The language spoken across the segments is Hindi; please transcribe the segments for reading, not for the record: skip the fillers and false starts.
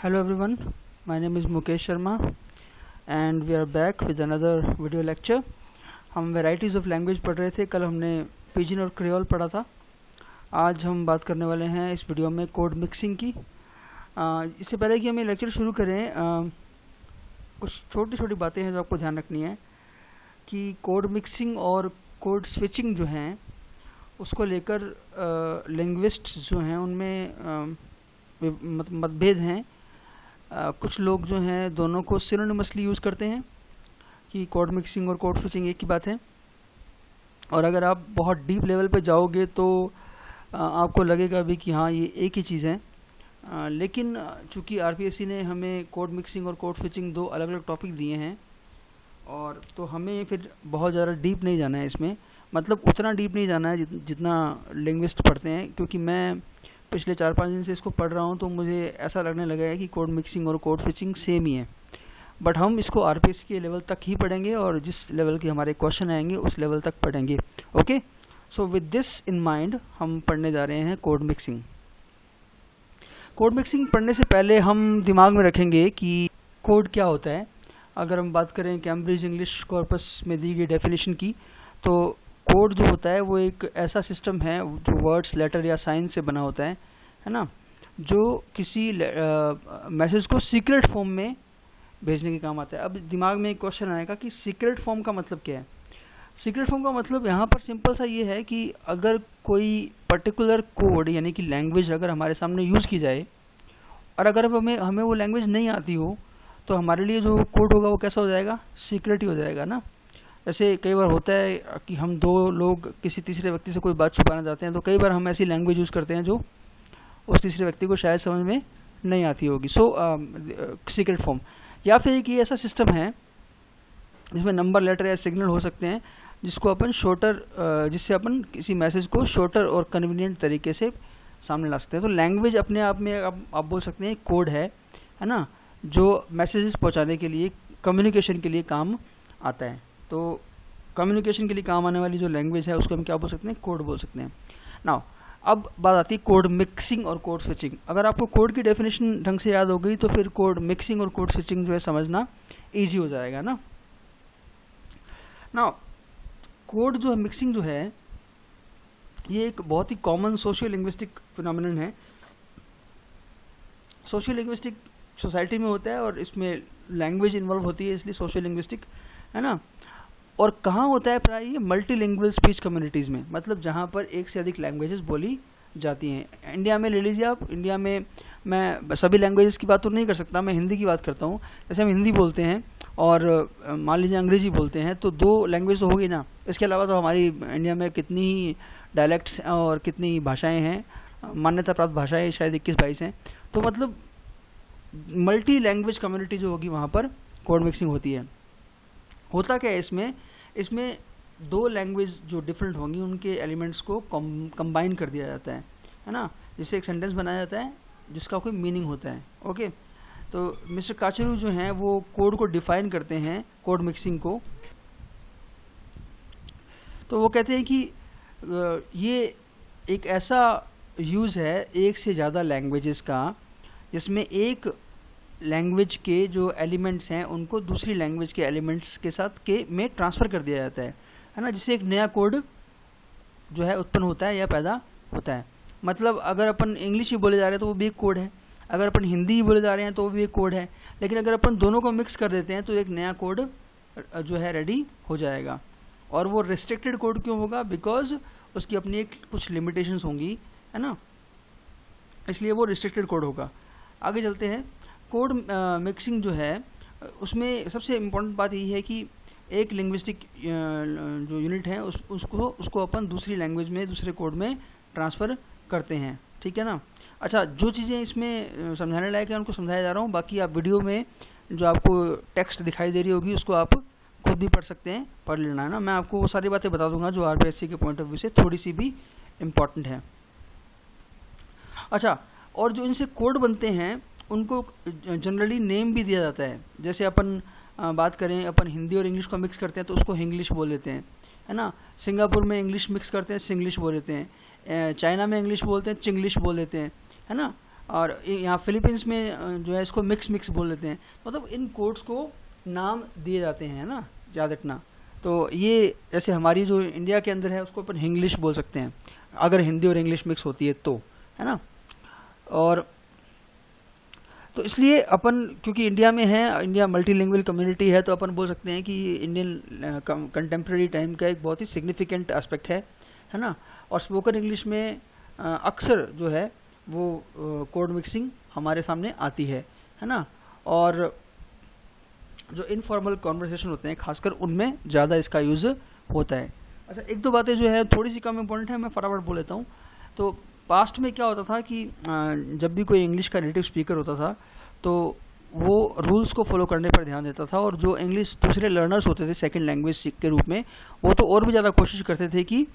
Hello everyone, my name is Mukesh Sharma and we are back with another video lecture. हम varieties of language पढ़ रहे थे। कल हमने पिजिन और क्रियोल पढ़ा था। आज हम बात करने वाले हैं इस वीडियो में कोड मिक्सिंग की। इससे पहले कि हम ये लेक्चर शुरू करें, कुछ छोटी छोटी बातें हैं जो आपको ध्यान रखनी है कि कोड मिक्सिंग और कोड स्विचिंग जो हैं उसको लेकर लिंग्विस्ट्स जो हैं उनमें मतभेद हैं। कुछ लोग जो हैं दोनों को सिनोनिमसली यूज़ करते हैं कि कोड मिक्सिंग और कोड स्विचिंग एक ही बात है, और अगर आप बहुत डीप लेवल पे जाओगे तो आपको लगेगा भी कि हाँ ये एक ही चीज़ है। लेकिन चूँकि आरपीएससी ने हमें कोड मिक्सिंग और कोड स्विचिंग दो अलग अलग टॉपिक दिए हैं, और तो हमें फिर बहुत ज़्यादा डीप नहीं जाना है इसमें, मतलब उतना डीप नहीं जाना है जितना लिंग्विस्ट पढ़ते हैं। क्योंकि मैं पिछले 4-5 दिन से इसको पढ़ रहा हूँ तो मुझे ऐसा लगने लगा है कि कोड मिक्सिंग और कोड स्विचिंग सेम ही है। बट हम इसको आरपीएससी के लेवल तक ही पढ़ेंगे और जिस लेवल के हमारे क्वेश्चन आएंगे उस लेवल तक पढ़ेंगे। Okay, so with this in mind हम पढ़ने जा रहे हैं कोड मिक्सिंग। कोड मिक्सिंग पढ़ने से पहले हम दिमाग में रखेंगे कि कोड क्या होता है। अगर हम बात करें कैम्ब्रिज इंग्लिश कॉर्पस में दी गई डेफिनेशन की, तो कोड जो होता है वो एक ऐसा सिस्टम है जो वर्ड्स, लेटर या साइन से बना होता है ना, जो किसी मैसेज को सीक्रेट फॉर्म में भेजने के काम आता है। अब दिमाग में एक क्वेश्चन आएगा कि सीक्रेट फॉर्म का मतलब क्या है। सीक्रेट फॉर्म का मतलब यहाँ पर सिंपल सा ये है कि अगर कोई पर्टिकुलर कोड यानी कि लैंग्वेज अगर हमारे सामने यूज़ की जाए और अगर हमें वो लैंग्वेज नहीं आती हो तो हमारे लिए जो कोड होगा वो कैसा हो जाएगा, सीक्रेट ही हो जाएगा ना। जैसे कई बार होता है कि हम दो लोग किसी तीसरे व्यक्ति से कोई बात छुपाना चाहते हैं, तो कई बार हम ऐसी लैंग्वेज यूज़ करते हैं जो उस तीसरे व्यक्ति को शायद समझ में नहीं आती होगी। सीक्रेट फॉर्म, या फिर एक ये ऐसा सिस्टम है जिसमें नंबर, लेटर या सिग्नल हो सकते हैं जिसको अपन जिससे अपन किसी मैसेज को शॉर्टर और कन्वीनियंट तरीके से सामने ला सकते हैं। तो लैंग्वेज अपने आप में आप बोल सकते हैं कोड है ना, जो मैसेजेस पहुंचाने के लिए, कम्युनिकेशन के लिए काम आता है। तो कम्युनिकेशन के लिए काम आने वाली जो लैंग्वेज है उसको हम क्या बोल सकते हैं, कोड बोल सकते हैं। नाउ अब बात आती है कोड मिक्सिंग और कोड स्विचिंग। अगर आपको कोड की डेफिनेशन ढंग से याद हो गई तो फिर कोड मिक्सिंग और कोड स्विचिंग जो है समझना ईजी हो जाएगा ना। नाउ कोड जो है मिक्सिंग जो है ये एक बहुत ही कॉमन सोशियो लिंग्विस्टिक फिनोमिनन है। सोशियो लिंग्विस्टिक सोसाइटी में होता है और इसमें लैंग्वेज इन्वॉल्व होती है, इसलिए सोशियो लिंग्विस्टिक है ना। और कहाँ होता है प्राय ये, मल्टीलिंगुअल स्पीच कम्युनिटीज़ में, मतलब जहाँ पर एक से अधिक लैंग्वेजेस बोली जाती हैं। इंडिया में ले लीजिए आप, इंडिया में मैं सभी लैंग्वेजेस की बात तो नहीं कर सकता, मैं हिंदी की बात करता हूँ। जैसे हम हिंदी बोलते हैं और मान लीजिए अंग्रेजी बोलते हैं, तो दो लैंग्वेज तो होगी ना। इसके अलावा तो हमारी इंडिया में कितनी ही डायलेक्ट्स और कितनी भाषाएँ हैं, मान्यता प्राप्त भाषाएँ शायद 21-22 हैं। तो मतलब मल्टी लैंग्वेज कम्युनिटी जो होगी वहाँ पर कोड मिक्सिंग होती है। होता क्या है इसमें दो लैंग्वेज जो डिफरेंट होंगी उनके एलिमेंट्स को कंबाइन कर दिया जाता है ना, जिससे एक सेंटेंस बनाया जाता है जिसका कोई मीनिंग होता है। ओके, तो मिस्टर काचरू जो हैं वो कोड को डिफाइन करते हैं, कोड मिक्सिंग को। तो वो कहते हैं कि ये एक ऐसा यूज़ है एक से ज़्यादा लैंग्वेजेस का जिसमें एक लैंग्वेज के जो एलिमेंट्स हैं उनको दूसरी लैंग्वेज के एलिमेंट्स के साथ में ट्रांसफ़र कर दिया जाता है ना, जिससे एक नया कोड जो है उत्पन्न होता है या पैदा होता है। मतलब अगर अपन इंग्लिश ही बोले जा रहे हैं तो वो भी एक कोड है, अगर अपन हिंदी ही बोले जा रहे हैं तो वो भी एक कोड है, लेकिन अगर अपन दोनों को मिक्स कर देते हैं तो एक नया कोड जो है रेडी हो जाएगा। और वो रिस्ट्रिक्टेड कोड क्यों होगा, बिकॉज उसकी अपनी एक कुछ लिमिटेशंस होंगी है ना, इसलिए वो रिस्ट्रिक्टेड कोड होगा। आगे चलते हैं। कोड मिक्सिंग जो है उसमें सबसे इम्पोर्टेंट बात यही है कि एक लिंग्विस्टिक जो यूनिट है उसको अपन दूसरी लैंग्वेज में, दूसरे कोड में ट्रांसफ़र करते हैं, ठीक है ना। अच्छा, जो चीज़ें इसमें समझाने लायक है उनको समझाया जा रहा हूँ, बाकी आप वीडियो में जो आपको टेक्स्ट दिखाई दे रही होगी उसको आप खुद भी पढ़ सकते हैं, पढ़ लेना है ना। मैं आपको वो सारी बातें बता दूंगा जो आरपीएससी के पॉइंट ऑफ व्यू से थोड़ी सी भी इम्पॉर्टेंट है। अच्छा, और जो इनसे कोड बनते हैं उनको जनरली नेम भी दिया जाता है। जैसे अपन बात करें, अपन हिंदी और इंग्लिश को मिक्स करते हैं तो उसको हिंग्लिश बोल लेते हैं, है ना। सिंगापुर में इंग्लिश मिक्स करते हैं, सिंग्लिश बोल लेते हैं। चाइना में इंग्लिश बोलते हैं, चिंग्लिश बोल लेते हैं, है ना। और यहाँ फिलीपींस में जो है इसको मिक्स बोल देते हैं। मतलब इन कोड्स को नाम दिए जाते हैं ना, याद रखना। तो ये जैसे हमारी जो इंडिया के अंदर है उसको अपन इंग्लिश बोल सकते हैं अगर हिंदी और इंग्लिश मिक्स होती है तो, है ना। और तो इसलिए अपन क्योंकि इंडिया में है, इंडिया मल्टीलिंगुअल कम्युनिटी है, तो अपन बोल सकते हैं कि इंडियन कंटेम्प्रेरी टाइम का एक बहुत ही सिग्निफिकेंट एस्पेक्ट है ना। और स्पोकन इंग्लिश में अक्सर जो है वो कोड मिक्सिंग हमारे सामने आती है ना। और जो इनफॉर्मल कॉन्वर्सेशन होते हैं खासकर उनमें ज़्यादा इसका यूज़ होता है। अच्छा, एक दो बातें जो है थोड़ी सी कम इम्पोर्टेंट है, मैं फटाफट बोल लेता हूँ। तो पास्ट में क्या होता था कि जब भी कोई इंग्लिश का नेटिव स्पीकर होता था तो वो रूल्स को फॉलो करने पर ध्यान देता था, और जो इंग्लिश दूसरे लर्नर्स होते थे सेकंड लैंग्वेज के रूप में, वो तो और भी ज़्यादा कोशिश करते थे कि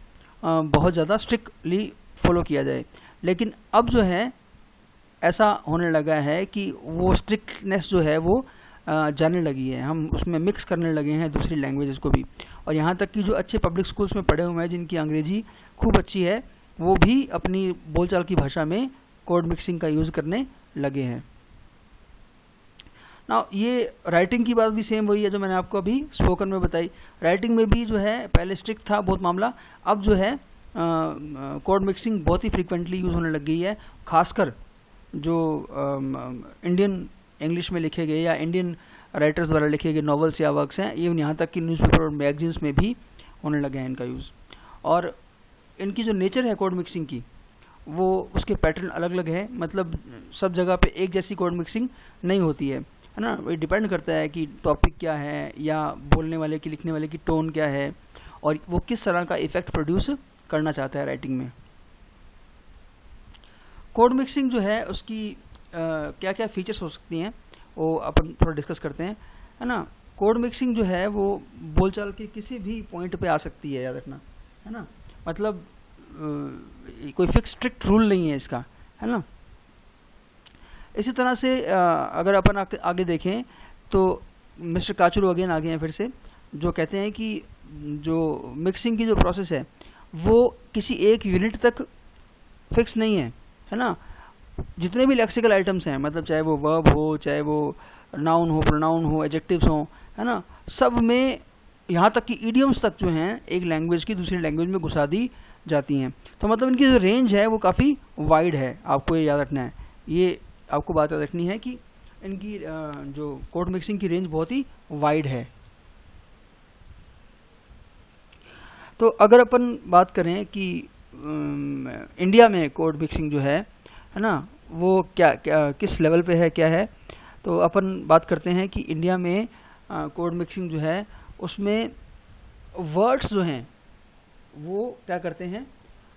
बहुत ज़्यादा स्ट्रिक्टली फॉलो किया जाए। लेकिन अब जो है ऐसा होने लगा है कि वो स्ट्रिक्टनेस जो है वो जाने लगी है, हम उसमें मिक्स करने लगे हैं दूसरी लैंग्वेजेस को भी। और यहाँ तक कि जो अच्छे पब्लिक स्कूल्स में पढ़े हुए हैं जिनकी अंग्रेजी खूब अच्छी है, वो भी अपनी बोलचाल की भाषा में कोड मिक्सिंग का यूज़ करने लगे हैं ना। ये राइटिंग की बात भी सेम वही है जो मैंने आपको अभी स्पोकन में बताई। राइटिंग में भी जो है पहले स्ट्रिक्ट था बहुत मामला, अब जो है कोड मिक्सिंग बहुत ही फ्रीक्वेंटली यूज़ होने लग गई है। खासकर जो इंडियन इंग्लिश में लिखे गए या इंडियन राइटर्स द्वारा लिखे गए नॉवेल्स या वर्क्स हैं, इवन यहाँ तक कि न्यूज़पेपर और मैगजीन्स में भी होने लगे हैं इनका यूज़। और इनकी जो नेचर है कोड मिक्सिंग की, वो उसके पैटर्न अलग अलग है। मतलब सब जगह पे एक जैसी कोड मिक्सिंग नहीं होती है ना। ये डिपेंड करता है कि टॉपिक क्या है या बोलने वाले की लिखने वाले की टोन क्या है और वो किस तरह का इफेक्ट प्रोड्यूस करना चाहता है राइटिंग में। कोड मिक्सिंग जो है उसकी क्या क्या फीचर्स हो सकती हैं वो अपन थोड़ा डिस्कस करते हैं, है ना। कोड मिक्सिंग जो है वो बोलचाल के किसी भी पॉइंट पे आ सकती है, याद रखना, है ना। मतलब कोई फिक्स स्ट्रिक्ट रूल नहीं है इसका, है ना। इसी तरह से अगर अपन आगे देखें तो मिस्टर काचुरू अगेन आ गए हैं फिर से, जो कहते हैं कि जो मिक्सिंग की जो प्रोसेस है वो किसी एक यूनिट तक फिक्स नहीं है ना। जितने भी लेक्सिकल आइटम्स हैं, मतलब चाहे वो वर्ब हो, चाहे वो नाउन हो, प्रोनाउन हो, एडजेक्टिव्स हो, है ना, सब में यहाँ तक कि इडियम्स तक जो हैं एक लैंग्वेज की दूसरी लैंग्वेज में घुसा दी जाती हैं। तो मतलब इनकी जो रेंज है वो काफ़ी वाइड है, आपको ये याद रखना है। ये आपको बात याद रखनी है कि इनकी जो कोड मिक्सिंग की रेंज बहुत ही वाइड है। तो अगर अपन बात करें कि इंडिया में कोड मिक्सिंग जो है ना, वो क्या किस लेवल पे है, क्या है, तो अपन बात करते हैं कि इंडिया में कोड मिक्सिंग जो है उसमें वर्ड्स जो हैं वो क्या करते हैं,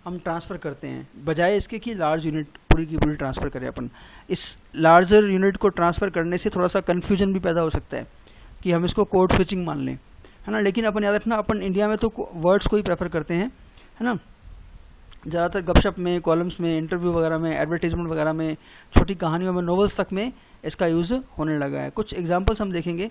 हम ट्रांसफ़र करते हैं, बजाय इसके कि लार्ज यूनिट पूरी की पूरी ट्रांसफ़र करें अपन। इस लार्जर यूनिट को ट्रांसफ़र करने से थोड़ा सा कन्फ्यूजन भी पैदा हो सकता है कि हम इसको कोड स्विचिंग मान लें, है ना। लेकिन अपन याद रखना, अपन इंडिया में तो वर्ड्स को ही प्रेफर करते हैं, है ना। ज़्यादातर गपशप में, कॉलम्स में, इंटरव्यू वगैरह में, एडवर्टीजमेंट वगैरह में, छोटी कहानियों में, नॉवेल्स तक में इसका यूज़ होने लगा है। कुछ एग्जांपल्स हम देखेंगे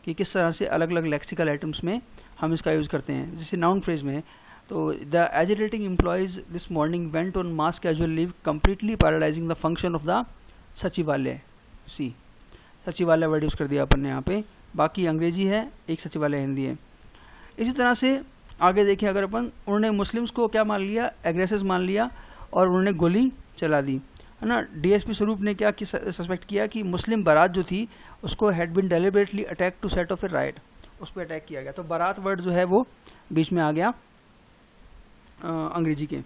कि किस तरह से अलग अलग लेक्सिकल आइटम्स में हम इसका यूज़ करते हैं। जैसे नाउन फ्रेज में, तो the agitating employees this morning went on mass casual leave completely paralysing the function of the Sachivalaya. सी सचिवालय वर्ड यूज़ कर दिया अपन ने यहाँ पे, बाकी अंग्रेजी है, एक सचिवालय हिंदी है। इसी तरह से आगे देखें अगर अपन, उन्होंने मुस्लिम्स को क्या मान लिया, एग्रेसर्स मान लिया और उन्होंने गोली चला दी, है ना। डीएसपी स्वरूप ने क्या सस्पेक्ट किया कि मुस्लिम बारात जो थी उसको had been deliberately attack to set off a riot, उस पर अटैक किया गया। तो बारात वर्ड जो है वो बीच में आ गया अंग्रेजी के।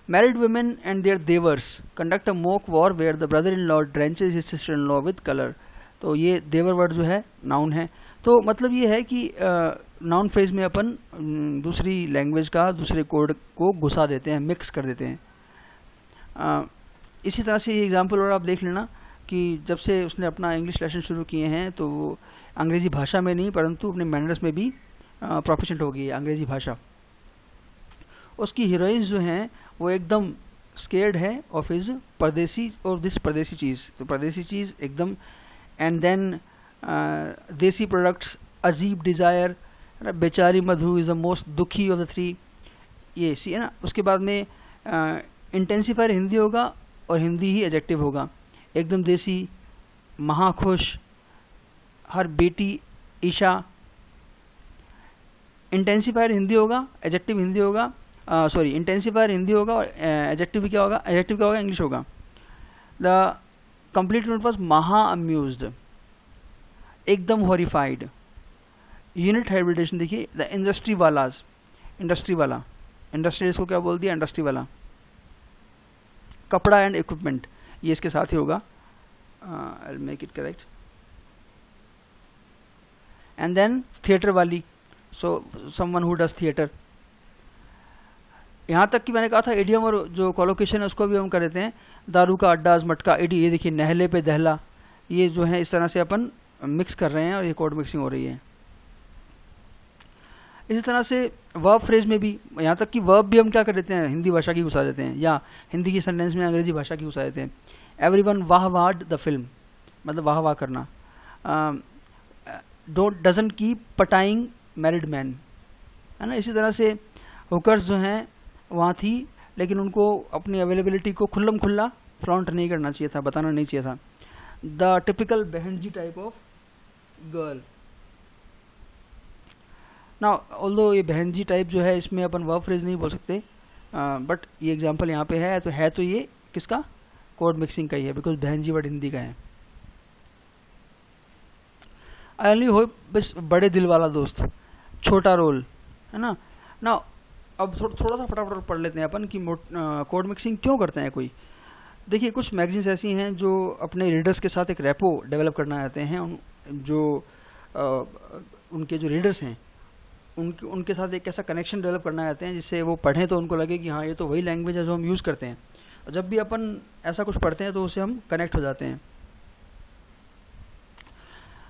Married women and their devars conduct a mock war where the brother in law drenches his sister in law with colour. तो ये देवर वर्ड जो है नाउन है। तो मतलब ये है कि नाउन फ्रेज में अपन दूसरी लैंग्वेज का दूसरे कोड को घुसा देते हैं, मिक्स कर देते हैं। इसी तरह से ये एग्जांपल और आप देख लेना कि जब से उसने अपना इंग्लिश लेसन शुरू किए हैं तो वो अंग्रेज़ी भाषा में नहीं परंतु अपने मैनर्स में भी प्रोफिशेंट हो गई है अंग्रेज़ी भाषा। उसकी हीरोइंस जो हैं वो एकदम स्केर्ड है ऑफ हिज परदेसी और दिस परदेसी चीज़, तो परदेसी चीज़ एकदम। एंड देन देसी प्रोडक्ट्स, अजीब डिज़ायर, बेचारी मधु इज़ द मोस्ट दुखी ऑफ द थ्री, ये सी है ना। उसके बाद में इंटेंसिफायर हिंदी होगा और हिंदी ही एडजेक्टिव होगा, एकदम देसी, महाखुश, हर बेटी ईशा। इंटेंसिफायर हिंदी होगा, एडजेक्टिव हिंदी होगा, सॉरी इंटेंसिफायर हिंदी होगा और एडजेक्टिव क्या होगा, एडजेक्टिव क्या होगा, इंग्लिश होगा। द कंप्लीट यूनिट वाज महा अम्यूज्ड, एकदम हॉरिफाइड। यूनिट हाइब्रिडेशन देखिए, द इंडस्ट्री वालाज, इंडस्ट्री वाला, इंडस्ट्री इसको क्या बोल दिया, इंडस्ट्री वाला। कपड़ा एंड इक्विपमेंट, ये इसके साथ ही होगा, I will make it correct. And then theatre वाली, so someone who does theatre. यहाँ तक कि मैंने कहा था इडियम और जो कोलोकेशन है उसको भी हम कर देते हैं। दारू का अड्डा, मटका, इडी, ये देखिए नहले पे दहला, ये जो है इस तरह से अपन मिक्स कर रहे हैं और ये कोड मिक्सिंग हो रही है। इसी तरह से वर्ब फ्रेज में भी, यहाँ तक कि वर्ब भी हम क्या कर देते हैं, हिंदी भाषा की घुसा देते हैं, या हिंदी की सेंटेंस में अंग्रेजी भाषा की घुसा देते हैं। एवरीवन वाह वाह्ड द फिल्म, मतलब वाह वाह करना। डजंट कीप पटाइंग मैरिड मैन, है ना। इसी तरह से हुकर्स जो हैं वहाँ थी, लेकिन उनको अपनी अवेलेबिलिटी को खुल्लम खुल्ला फ्लॉन्ट नहीं करना चाहिए था, बताना नहीं चाहिए था। द टिपिकल बहन जी टाइप ऑफ गर्ल। ना ऑल्दो ये बहन जी टाइप जो है इसमें अपन वर्ब फ्रेज नहीं बोल सकते, बट ये एग्जांपल यहाँ पे है तो ये किसका, कोड मिक्सिंग का ही है, बिकॉज बहन जी वर्ड हिंदी का है। आई ओनली होप, बस बड़े दिल वाला दोस्त, छोटा रोल, है ना। ना अब थोड़ा सा फटाफट पढ़ लेते हैं अपन कि कोड मिक्सिंग क्यों करते हैं कोई। देखिए कुछ मैगजीन्स ऐसी हैं जो अपने रीडर्स के साथ एक रेपो डेवलप करना चाहते हैं, उनके जो रीडर्स हैं उनके साथ एक ऐसा कनेक्शन डेवलप करना चाहते हैं जिससे वो पढ़ें तो उनको लगे कि हाँ ये तो वही लैंग्वेज है जो हम यूज़ करते हैं। और जब भी अपन ऐसा कुछ पढ़ते हैं तो उससे हम कनेक्ट हो जाते हैं।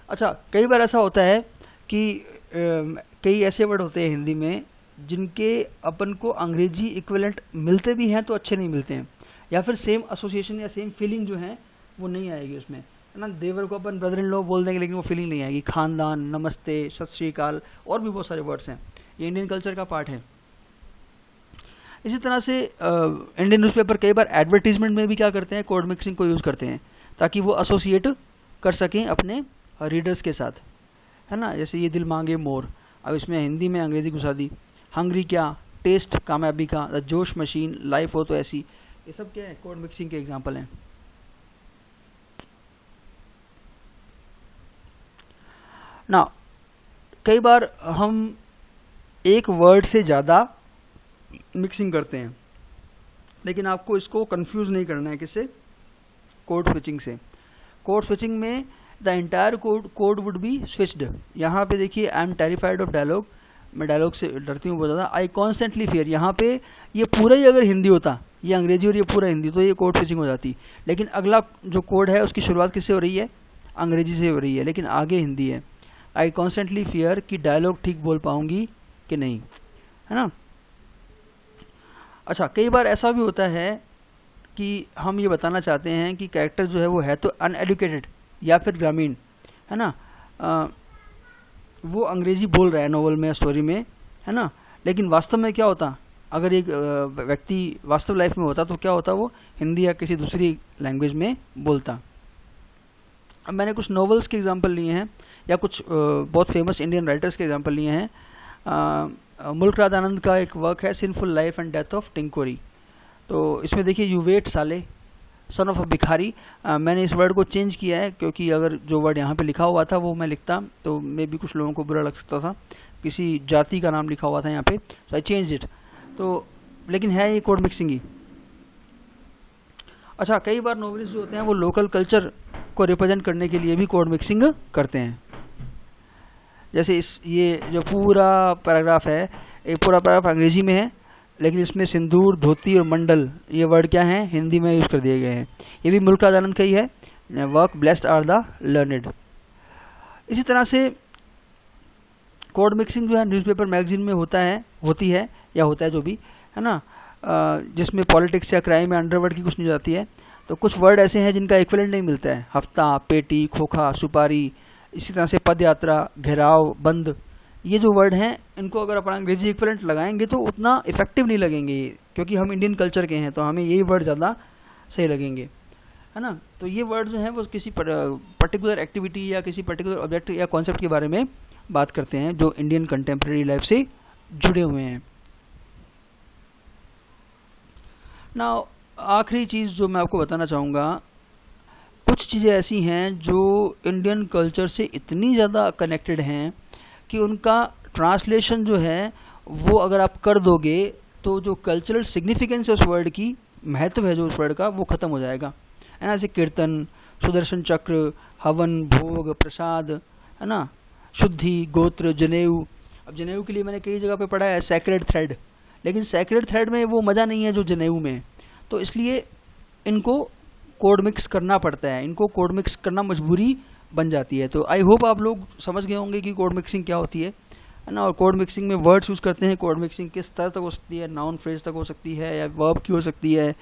अच्छा, कई बार ऐसा होता है कि कई ऐसे वर्ड होते हैं हिंदी में जिनके अपन को अंग्रेजी इक्विवेलेंट मिलते भी हैं तो अच्छे नहीं मिलते हैं, या फिर सेम एसोसिएशन या सेम फीलिंग जो है वो नहीं आएगी उसमें, है ना। देवर को अपन ब्रदर इन लॉ बोल देंगे लेकिन वो फीलिंग नहीं आएगी। खानदान, नमस्ते, सत श्री अकाल, और भी बहुत सारे वर्ड्स हैं, ये इंडियन कल्चर का पार्ट है। इसी तरह से इंडियन न्यूज़पेपर कई बार एडवर्टीजमेंट में भी क्या करते हैं, कोड मिक्सिंग को यूज़ करते हैं ताकि वो एसोसिएट कर सकें अपने रीडर्स के साथ, है ना। जैसे ये दिल मांगे मोर, अब इसमें हिंदी में अंग्रेजी घुसा दी। हंग्री क्या, टेस्ट कामयाबी का, द जोश मशीन, लाइफ हो तो ऐसी, ये सब क्या है, कोड मिक्सिंग के एग्जाम्पल हैं। ना कई बार हम एक वर्ड से ज़्यादा मिक्सिंग करते हैं, लेकिन आपको इसको कंफ्यूज नहीं करना है किससे, कोड स्विचिंग से। कोड स्विचिंग में the entire code would be switched. यहाँ पे देखिए, I am terrified of dialogue, मैं डायलॉग से डरती हूँ बहुत ज़्यादा। आई कॉन्स्टेंटली फियर, यहाँ पे ये पूरा ही अगर हिंदी होता, ये अंग्रेजी और ये पूरा हिंदी, तो ये कोड स्विचिंग हो जाती। लेकिन अगला जो कोड है उसकी शुरुआत किससे हो रही है, अंग्रेजी से हो रही है, लेकिन आगे हिंदी है। आई कॉन्स्टेंटली फियर कि डायलॉग ठीक बोल पाऊंगी कि नहीं, है ना। अच्छा, कई बार ऐसा भी होता है कि हम ये बताना चाहते हैं कि कैरेक्टर जो है वो है तो अनएडुकेटेड या फिर ग्रामीण, है ना। वो अंग्रेजी बोल रहा है नोवेल में, स्टोरी में, है ना, लेकिन वास्तव में क्या होता, अगर एक व्यक्ति वास्तव लाइफ में होता तो क्या होता, वो हिंदी या किसी दूसरी लैंग्वेज में बोलता। अब मैंने कुछ नॉवेल्स के एग्जांपल लिए हैं या कुछ बहुत फेमस इंडियन राइटर्स के एग्जांपल लिए हैं। मुल्क राज आनंद का एक वर्क है sinful life and death of Tinkori. तो इसमें देखिए, यू वेट साले, सन ऑफ अ भिखारी। मैंने इस वर्ड को चेंज किया है क्योंकि अगर जो वर्ड यहाँ पे लिखा हुआ था वो मैं लिखता तो मे भी कुछ लोगों को बुरा लग सकता था, किसी जाति का नाम लिखा हुआ था यहाँ पे, सो आई चेंज इट। तो लेकिन है ये कोड मिक्सिंग ही। अच्छा, कई बार नॉवेलिस्ट जो होते हैं वो लोकल कल्चर को रिप्रेजेंट करने के लिए भी कोड मिक्सिंग करते हैं। जैसे ये जो पूरा पैराग्राफ है, ये पूरा पैराग्राफ अंग्रेजी में है, लेकिन इसमें सिंदूर, धोती और मंडल ये वर्ड क्या हैं, हिंदी में यूज़ कर दिए गए हैं। ये भी मुल्क राज आनंद का ही है, work blessed are the learned. इसी तरह से कोड मिक्सिंग जो है न्यूज़पेपर मैगजीन में होती है या होता है जो भी, है ना, जिसमें पॉलिटिक्स या क्राइम या अंडरवर्ल्ड की कुछ नहीं जाती है। तो कुछ वर्ड ऐसे हैं जिनका इक्विवेलेंट नहीं मिलता है, हफ्ता, पेटी, खोखा, सुपारी। इसी तरह से पद यात्रा, घेराव, बंद, ये जो वर्ड हैं इनको अगर अपन अंग्रेजी इक्विवेलेंट लगाएंगे तो उतना इफेक्टिव नहीं लगेंगे, क्योंकि हम इंडियन कल्चर के हैं तो हमें यही वर्ड ज़्यादा सही लगेंगे। है ना। तो ये वर्ड जो है वो किसी पर्टिकुलर एक्टिविटी या किसी पर्टिकुलर ऑब्जेक्ट या कॉन्सेप्ट के बारे में बात करते हैं जो इंडियन कंटेम्प्रेरी लाइफ से जुड़े हुए हैं। नाउ आखिरी चीज़ जो मैं आपको बताना चाहूँगा, कुछ चीज़ें ऐसी हैं जो इंडियन कल्चर से इतनी ज़्यादा कनेक्टेड हैं कि उनका ट्रांसलेशन जो है वो अगर आप कर दोगे तो जो कल्चरल सिग्निफिकेंस है उस वर्ड की, महत्व है जो उस वर्ड का, वो ख़त्म हो जाएगा, है ना। जैसे कीर्तन, सुदर्शन चक्र, हवन, भोग, प्रसाद, है ना, शुद्धि, गोत्र, जनेऊ। अब जनेऊ के लिए मैंने कई जगह पे पढ़ा है सैक्रेड थ्रेड, लेकिन सैक्रेड थ्रेड में वो मज़ा नहीं है जो जनेऊ में है। तो इसलिए इनको कोड मिक्स करना पड़ता है, इनको कोड मिक्स करना मजबूरी बन जाती है। तो आई होप आप लोग समझ गए होंगे कि कोड मिक्सिंग क्या होती है ना। और कोड मिक्सिंग में वर्ड्स यूज़ करते हैं। कोड मिक्सिंग किस तरह तक हो सकती है, नाउन फ्रेज तक हो सकती है, या वर्ब की हो सकती है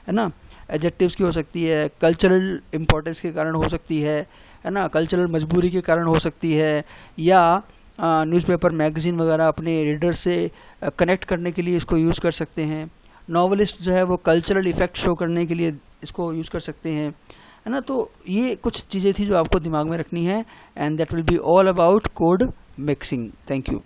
ना, एडजेक्टिव्स की हो सकती है, कल्चरल इंपॉर्टेंस के कारण हो सकती है ना, कल्चरल मजबूरी के कारण हो सकती है, या न्यूज़पेपर, मैगजीन वगैरह अपने रीडर से कनेक्ट करने के लिए इसको यूज़ कर सकते हैं। नॉवलिस्ट जो है वो कल्चरल इफेक्ट शो करने के लिए इसको यूज़ कर सकते हैं, है ना। तो ये कुछ चीज़ें थी जो आपको दिमाग में रखनी है, and that will be all about code mixing. Thank you.